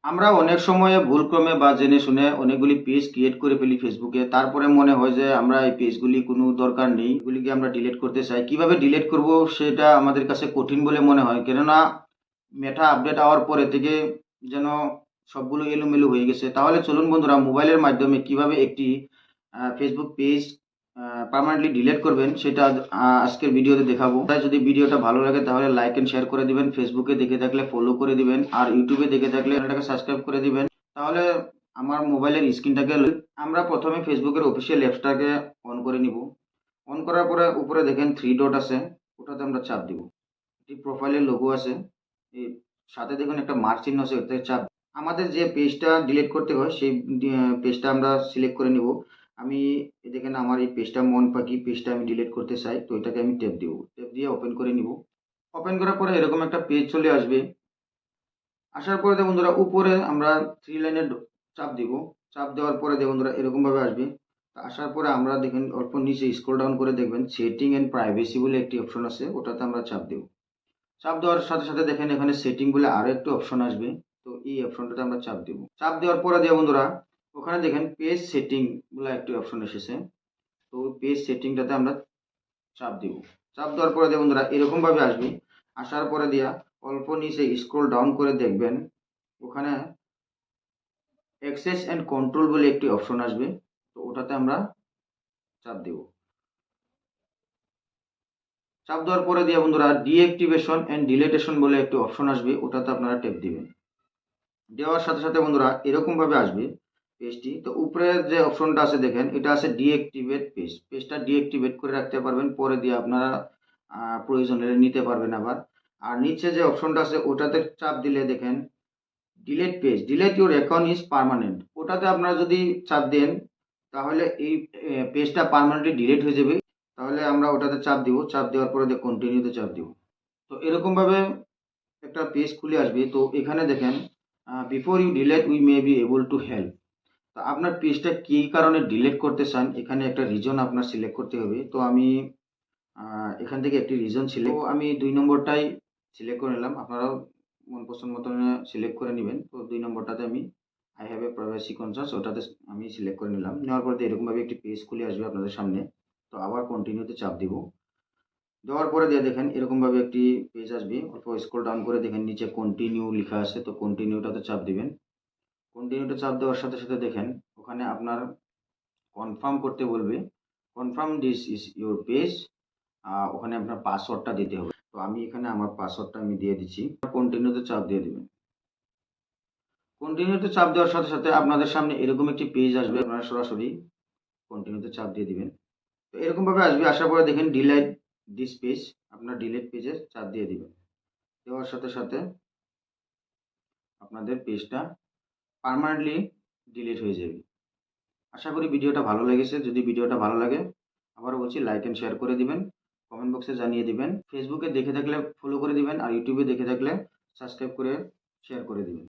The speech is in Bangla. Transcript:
আমরা অনেক সময় ভুলক্রমে বা জেনে শুনে অনেকগুলি পেজ ক্রিয়েট করে ফেলি ফেসবুকে। তারপরে মনে হয় যে আমরা এই পেজগুলি কোনো দরকার নেই। এগুলিকে আমরা ডিলিট করতে চাই। কিভাবে ডিলিট করব সেটা আমাদের কাছে কঠিন বলে মনে হয়। কেননা মেটা আপডেট হওয়ার পরে থেকে যেন সবগুলো এলোমেলো হয়ে গেছে। তাহলে চলুন বন্ধুরা মোবাইলের মাধ্যমে কিভাবে একটি ফেসবুক পেজ পার্মানেন্টলি ডিলিট করবেন সেটা আজকের ভিডিওতে দেখাবো। তাই যদি ভিডিওটা ভালো লাগে তাহলে লাইক এন্ড শেয়ার করে দিবেন। ফেসবুকে দেখে থাকলে ফলো করে দিবেন আর ইউটিউবে দেখে থাকলে চ্যানেলটাকে সাবস্ক্রাইব করে দিবেন। তাহলে আমার মোবাইলের স্ক্রিনটাকে আমরা প্রথমে ফেসবুকের অফিসিয়াল অ্যাপসটাকে অন করে নিব। অন করার পরে উপরে দেখেন থ্রি ডট আছে, ওটাতে আমরা চাপ দিব। একটি প্রোফাইলের লোগো আছে, এই সাথে দেখুন একটা মার্ক চিহ্ন আছে, ওটাতে চাপ। আমাদের যে পেজটা ডিলিট করতে হয় সেই পেজটা আমরা সিলেক্ট করে নিব। আমি দেখেন আমার এই পেজটা মন পাখি পেজটা আমি ডিলিট করতে চাই, তো এটাকে আমি ট্যাপ দিব। ট্যাপ দিয়ে ওপেন করে নিব। ওপেন করার পরে এরকম একটা পেজ চলে আসবে। আসার পরে দেখুন বন্ধুরা উপরে আমরা থ্রি লাইনে চাপ দিব। চাপ দেওয়ার পরে দেখুন বন্ধুরা এরকমভাবে আসবে। আসার পরে আমরা দেখেন অল্প নিচে স্ক্রল ডাউন করে দেখবেন সেটিং এন্ড প্রাইভেসি বলে একটি অপশন আছে, ওটাতে আমরা চাপ দেব। চাপ দেওয়ার সাথে সাথে দেখেন এখানে সেটিং বলে আরো একটি অপশন আসবে, তো এই অপশনটাতে আমরা চাপ দেব। চাপ দেওয়ার পরে দিয়ে বন্ধুরা ওখানে দেখেন পেজ সেটিং বলে একটি অপশন এসেছে, তো পেজ সেটিংটাতে আমরা চাপ দিব। চাপ দেওয়ার পরে দিয়ে বন্ধুরা এরকম ভাবে আসবে। আসার পরে দিয়া অল্প নিচে স্ক্রল ডাউন করে দেখবেন ওখানে অ্যাক্সেস এন্ড কন্ট্রোল বলে একটি অপশন আসবে, তো ওটাতে আমরা চাপ দেব। চাপ দেওয়ার পরে দিয়ে বন্ধুরা ডিঅ্যাক্টিভেশন এন্ড ডিলিটেশন বলে একটি অপশন আসবে, ওটাতে আপনারা ট্যাপ দিবেন। দেওয়ার সাথে সাথে বন্ধুরা এরকম ভাবে আসবে পেজটি। তো উপরে যে অপশনটা আছে দেখেন এটা আছে ডিঅ্যাক্টিভেট পেজ, পেজটা ডিঅ্যাক্টিভেট করে রাখতে পারবেন, পরে দিয়ে আপনারা প্রয়োজন হলে নিতে পারবেন আবার। আর নিচে যে অপশনটা আছে ওটাতে চাপ দিলে দেখেন delete page, delete your account is permanent, ওটাতে আপনারা যদি চাপ দেন তাহলে এই পেজটা পার্মানেন্টলি ডিলিট হয়ে যাবে। তাহলে আমরা ওটাতে চাপ দিব। চাপ দেওয়ার পরে কন্টিনিউতে চাপ দিব। তো এরকম ভাবে একটা পেজ খুলে আসবে। তো এখানে দেখেন before you delete we may be able to help. তো আপনার পেজটা কী কারণে ডিলিট করতে চান এখানে একটা রিজন আপনার সিলেক্ট করতে হবে। তো আমি এখান থেকে একটি রিজন সিলেক্ট, আমি ২ নম্বরটাই সিলেক্ট করে নিলাম। আপনারাও মন পছন্দ মতন সিলেক্ট করে নেবেন। তো ২ নম্বরটাতে আমি I have a privacy concerns ওটাতে আমি সিলেক্ট করে নিলাম। নেওয়ার পরে এরকমভাবে একটি পেজ খুলে আসবে আপনাদের সামনে। তো আবার কন্টিনিউতে চাপ দিব। দেওয়ার পরে দিয়ে দেখেন এরকমভাবে একটি পেজ আসবে। অল্প স্ক্রল ডাউন করে দেখেন নিচে কন্টিনিউ লেখা আছে, তো কন্টিনিউটাতে চাপ দিবেন। কন্টিনিউতে চাপ দেওয়ার সাথে সাথে দেখেন ওখানে আপনার কনফার্ম করতে বলবে। Confirm this is your page, ওখানে আপনার পাসওয়ার্ডটা দিতে হবে। তো আমি এখানে আমার পাসওয়ার্ডটা আমি দিয়ে দিচ্ছি। কন্টিনিউতে চাপ দিয়ে দিবেন। কন্টিনিউতে চাপ দেওয়ার সাথে সাথে আপনাদের সামনে এরকম একটি পেজ আসবে, আপনারা সরাসরি কন্টিনিউতে চাপ দিয়ে দিবেন। তো এরকমভাবে আসবে। আসার পরে দেখেন ডিলাইট দিস পেজ, আপনার ডিলিট পেজে চাপ দিয়ে দিবেন। দেওয়ার সাথে সাথে আপনাদের পেজটা পার্মানেন্টলি ডিলিট হয়ে যাবে। আশা করি ভিডিওটা ভালো লেগেছে। যদি ভিডিওটা ভালো লাগে আবারও বলছি লাইক এন্ড শেয়ার করে দিবেন, কমেন্ট বক্সে জানিয়ে দিবেন। ফেসবুকে দেখে থাকলে ফলো করে দিবেন আর ইউটিউবে দেখে থাকলে সাবস্ক্রাইব করে শেয়ার করে দিবেন।